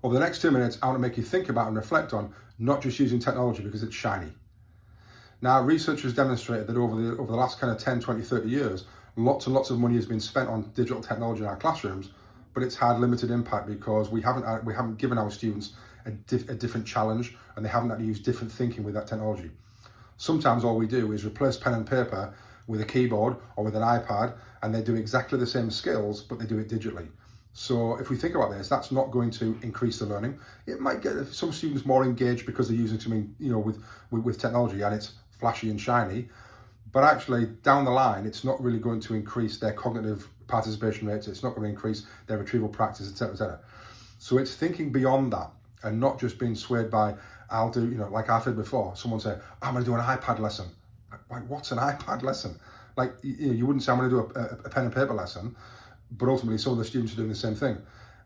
Over the next 2 minutes, I want to make you think about and reflect on not just using technology because it's shiny. Now, research has demonstrated that over the last kind of 10, 20, 30 years, lots and lots of money has been spent on digital technology in our classrooms, but it's had limited impact because we haven't given our students a different challenge, and they haven't had to use different thinking with that technology. Sometimes all we do is replace pen and paper with a keyboard or with an iPad, and they do exactly the same skills, but they do it digitally. So if we think about this, that's not going to increase the learning. It might get some students more engaged because they're using something, with technology and it's flashy and shiny. But actually, down the line, it's not really going to increase their cognitive participation rates. It's not going to increase their retrieval practice, etc., etc. So it's thinking beyond that and not just being swayed by, I'll do, like I said before, someone say, I'm going to do an iPad lesson. Like, what's an iPad lesson? Like, you wouldn't say I'm going to do a pen and paper lesson, but ultimately some of the students are doing the same thing.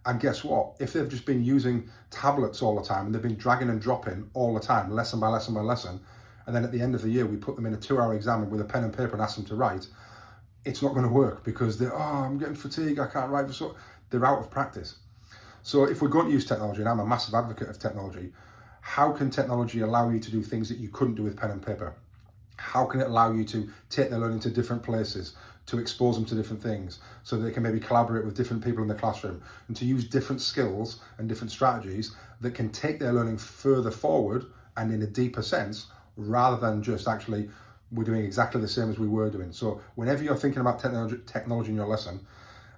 And guess what? If they've just been using tablets all the time and they've been dragging and dropping all the time, lesson by lesson by lesson, and then at the end of the year, we put them in a 2-hour exam with a pen and paper and ask them to write, it's not going to work because I'm getting fatigued, I can't write. So they're out of practice. So if we're going to use technology, and I'm a massive advocate of technology, how can technology allow you to do things that you couldn't do with pen and paper? How can it allow you to take their learning to different places, to expose them to different things, so that they can maybe collaborate with different people in the classroom, and to use different skills and different strategies that can take their learning further forward and in a deeper sense, rather than just actually we're doing exactly the same as we were doing. So whenever you're thinking about technology in your lesson,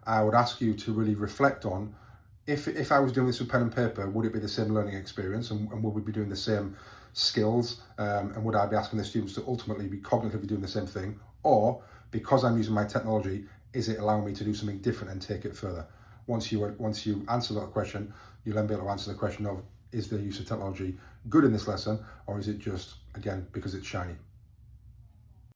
I would ask you to really reflect on, if I was doing this with pen and paper, would it be the same learning experience, and would we be doing the same skills, and would I be asking the students to ultimately be cognitively doing the same thing? Or because I'm using my technology, is it allowing me to do something different and take it further? Once you answer that question, you'll then be able to answer the question of, is the use of technology good in this lesson, or is it just, again, because it's shiny?